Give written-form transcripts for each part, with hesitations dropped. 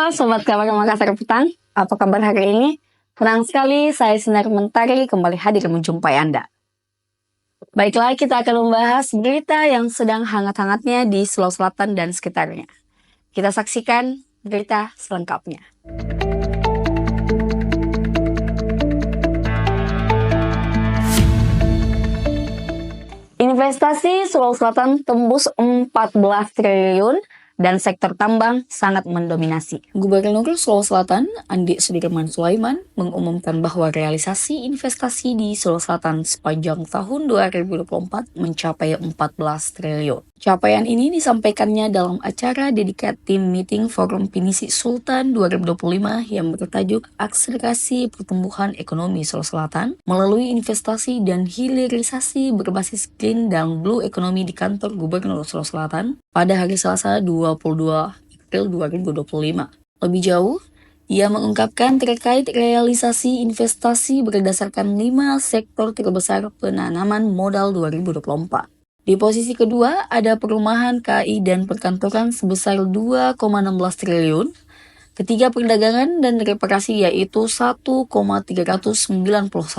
Halo Sobat Kabar Makassar Petang, apa kabar hari ini? Senang sekali saya Sinar Mentari kembali hadir menjumpai Anda. Baiklah, kita akan membahas berita yang sedang hangat-hangatnya di Sulawesi Selatan dan sekitarnya. Kita saksikan berita selengkapnya. Investasi Sulawesi Selatan tembus 14 triliun dan sektor tambang sangat mendominasi. Gubernur Sulawesi Selatan, Andi Sudirman Sulaiman, mengumumkan bahwa realisasi investasi di Sulawesi Selatan sepanjang tahun 2024 mencapai 14 triliun. Capaian ini disampaikannya dalam acara dedicated team meeting Forum Pinisi Sultan 2025 yang bertajuk Akselerasi Pertumbuhan Ekonomi Sulawesi Selatan melalui investasi dan hilirisasi berbasis green dan blue economy di kantor Gubernur Sulawesi Selatan pada hari Selasa 22 April 2025. Lebih jauh, ia mengungkapkan terkait realisasi investasi berdasarkan 5 sektor terbesar penanaman modal 2024. Di posisi kedua ada perumahan, KI, dan perkantoran sebesar 2,16 triliun. Ketiga perdagangan dan reparasi yaitu 1,391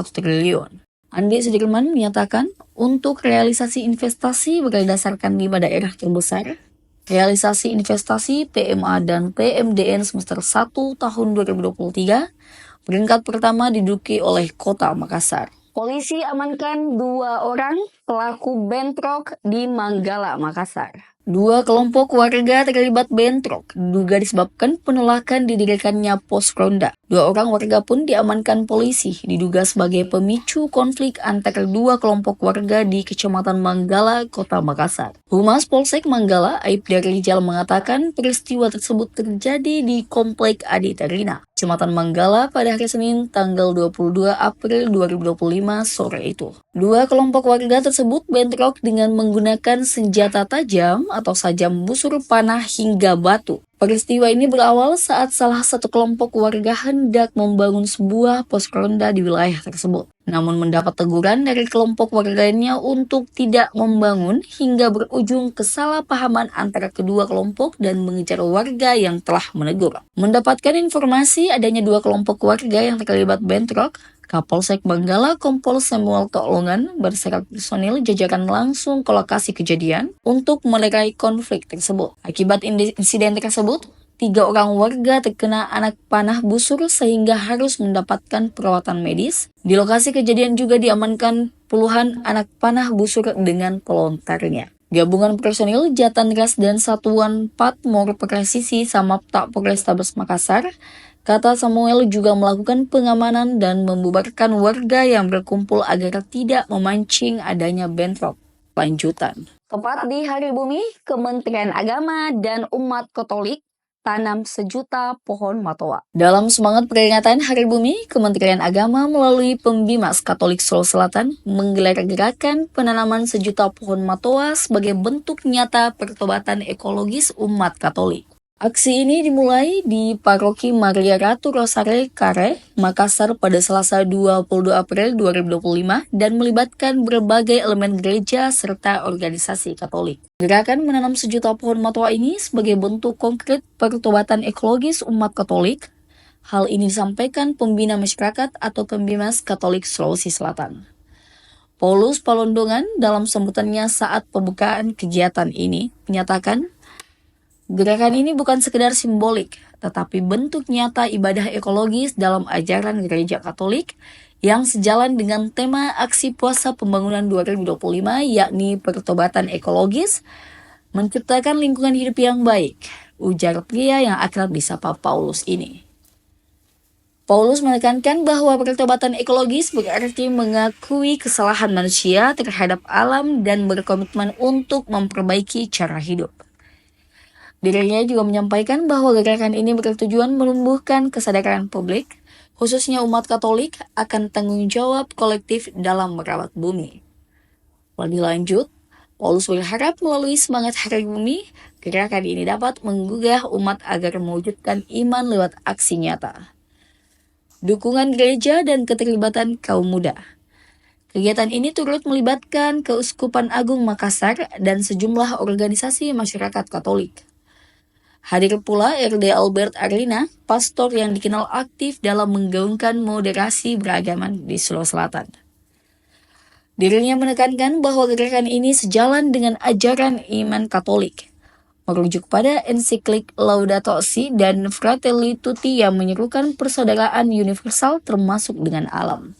triliun. Andi Sudirman menyatakan untuk realisasi investasi berdasarkan 5 daerah terbesar, realisasi investasi PMA dan PMDN semester 1 tahun 2023, peringkat pertama diduduki oleh Kota Makassar. Polisi amankan 2 orang pelaku bentrok di Manggala, Makassar. 2 kelompok warga terlibat bentrok, diduga disebabkan penolakan didirikannya pos ronda. 2 orang warga pun diamankan polisi, diduga sebagai pemicu konflik antara 2 kelompok warga di Kecamatan Manggala, Kota Makassar. Humas Polsek Manggala, Aibda Rijal mengatakan peristiwa tersebut terjadi di Komplek Adi Tarina, Kecamatan Manggala pada hari Senin tanggal 22 April 2025 sore itu. 2 kelompok warga tersebut bentrok dengan menggunakan senjata tajam atau sajam busur panah hingga batu. Peristiwa ini berawal saat salah satu kelompok warga hendak membangun sebuah pos ronda di wilayah tersebut. Namun mendapat teguran dari kelompok warga lainnya untuk tidak membangun hingga berujung kesalahpahaman antara kedua kelompok dan mengejar warga yang telah menegur. Mendapatkan informasi adanya 2 kelompok warga yang terlibat bentrok, Kapolsek Manggala Kompol Samuel Toklongan bersama personil jajaran langsung ke lokasi kejadian untuk melerai konflik tersebut. Akibat insiden tersebut, 3 orang warga terkena anak panah busur sehingga harus mendapatkan perawatan medis. Di lokasi kejadian juga diamankan puluhan anak panah busur dengan pelontarnya. Gabungan personil Jatanras dan Satuan Patmor Presisi Samapta Polrestabes Makassar, kata Samuel, juga melakukan pengamanan dan membubarkan warga yang berkumpul agar tidak memancing adanya bentrok lanjutan. Tepat di Hari Bumi, Kementerian Agama dan Umat Katolik tanam 1 juta pohon matoa. Dalam semangat peringatan Hari Bumi, Kementerian Agama melalui Pembimas Katolik Sulawesi Selatan menggelar gerakan penanaman 1 juta pohon matoa sebagai bentuk nyata pertobatan ekologis umat Katolik. Aksi ini dimulai di Paroki Maria Ratu Rosare Kare, Makassar pada Selasa 22 April 2025 dan melibatkan berbagai elemen gereja serta organisasi Katolik. Gerakan menanam 1 juta pohon matoa ini sebagai bentuk konkret pertobatan ekologis umat Katolik. Hal ini disampaikan Pembina Masyarakat atau Pembimas Katolik Sulawesi Selatan, Paulus Palondongan, dalam sambutannya saat pembukaan kegiatan ini menyatakan, gerakan ini bukan sekedar simbolik, tetapi bentuk nyata ibadah ekologis dalam ajaran gereja Katolik yang sejalan dengan tema aksi puasa pembangunan 2025, yakni pertobatan ekologis, menciptakan lingkungan hidup yang baik, ujar pria yang akrab disapa Paulus ini. Paulus menekankan bahwa pertobatan ekologis berarti mengakui kesalahan manusia terhadap alam dan berkomitmen untuk memperbaiki cara hidup. Dirinya juga menyampaikan bahwa gerakan ini bertujuan menumbuhkan kesadaran publik, khususnya umat Katolik, akan tanggung jawab kolektif dalam merawat bumi. Lebih lanjut, Paulus berharap melalui semangat Hari Bumi, gerakan ini dapat menggugah umat agar mewujudkan iman lewat aksi nyata, dukungan gereja, dan keterlibatan kaum muda. Kegiatan ini turut melibatkan Keuskupan Agung Makassar dan sejumlah organisasi masyarakat Katolik. Hadir pula RD Albert Arlina, pastor yang dikenal aktif dalam menggaungkan moderasi beragama di Sulawesi Selatan. Dirinya menekankan bahwa gerakan ini sejalan dengan ajaran iman Katolik, merujuk pada ensiklik Laudato Si dan Fratelli Tutti yang menyerukan persaudaraan universal termasuk dengan alam.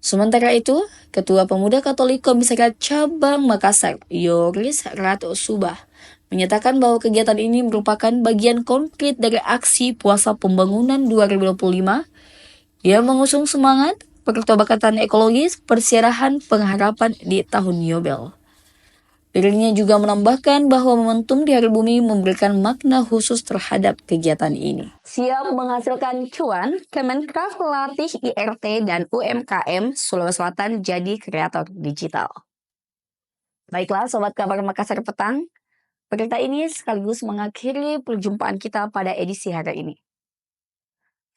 Sementara itu, Ketua Pemuda Katolik Komisariat Cabang Makassar, Yoris Ratu Subah, menyatakan bahwa kegiatan ini merupakan bagian konkret dari aksi Puasa Pembangunan 2025 yang mengusung semangat pertobatan ekologis, persiarahan, pengharapan di tahun Yobel. Dirinya juga menambahkan bahwa momentum di Hari Bumi memberikan makna khusus terhadap kegiatan ini. Siap menghasilkan cuan, Kemenkraf melatih IRT dan UMKM Sulawesi Selatan jadi kreator digital. Baiklah Sobat Kabar Makassar Petang, berita ini sekaligus mengakhiri perjumpaan kita pada edisi hari ini.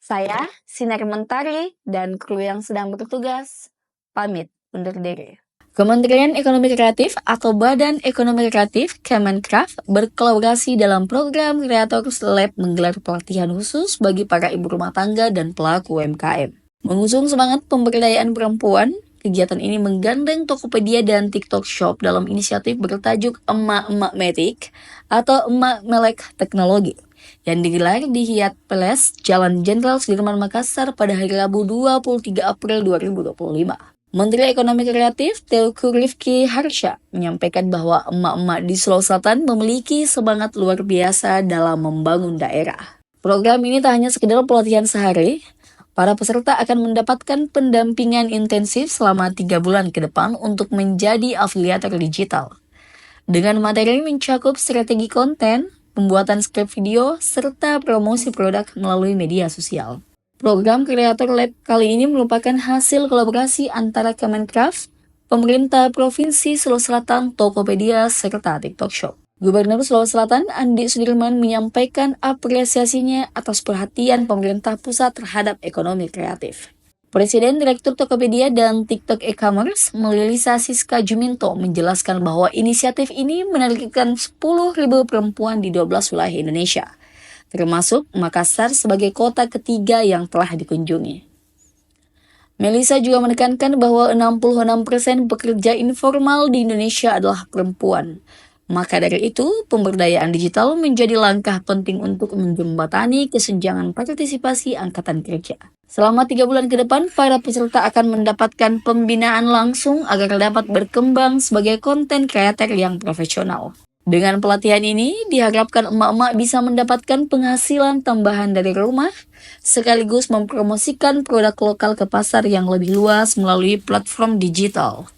Saya, Sinar Mentari, dan kru yang sedang bertugas, pamit undur diri. Kementerian Ekonomi Kreatif atau Badan Ekonomi Kreatif Kemenkraf berkolaborasi dalam program Creators Lab menggelar pelatihan khusus bagi para ibu rumah tangga dan pelaku UMKM. Mengusung semangat pemberdayaan perempuan, kegiatan ini menggandeng Tokopedia dan TikTok Shop dalam inisiatif bertajuk Emak-Emak Metik atau Emak Melek Teknologi yang digelar di Hiyat Palace, Jalan Jenderal Sudirman Makassar pada hari Rabu 23 April 2025. Menteri Ekonomi Kreatif Teuku Rifki Harsha menyampaikan bahwa emak-emak di Sulawesi Selatan memiliki semangat luar biasa dalam membangun daerah. Program ini tak hanya sekedar pelatihan sehari, para peserta akan mendapatkan pendampingan intensif selama 3 bulan ke depan untuk menjadi afiliator digital. Dengan materi mencakup strategi konten, pembuatan skrip video, serta promosi produk melalui media sosial. Program Creator Lab kali ini merupakan hasil kolaborasi antara Kemenkraf, pemerintah Provinsi Sulawesi Selatan, Tokopedia, serta TikTok Shop. Gubernur Sulawesi Selatan, Andi Sudirman, menyampaikan apresiasinya atas perhatian pemerintah pusat terhadap ekonomi kreatif. Presiden Direktur Tokopedia dan TikTok e-commerce, Melisa Siska Juminto, menjelaskan bahwa inisiatif ini menargetkan 10.000 perempuan di 12 wilayah Indonesia, termasuk Makassar sebagai kota ketiga yang telah dikunjungi. Melisa juga menekankan bahwa 66% pekerja informal di Indonesia adalah perempuan. Maka dari itu, pemberdayaan digital menjadi langkah penting untuk menjembatani kesenjangan partisipasi angkatan kerja. Selama 3 bulan ke depan, para peserta akan mendapatkan pembinaan langsung agar dapat berkembang sebagai konten kreator yang profesional. Dengan pelatihan ini, diharapkan emak-emak bisa mendapatkan penghasilan tambahan dari rumah, sekaligus mempromosikan produk lokal ke pasar yang lebih luas melalui platform digital.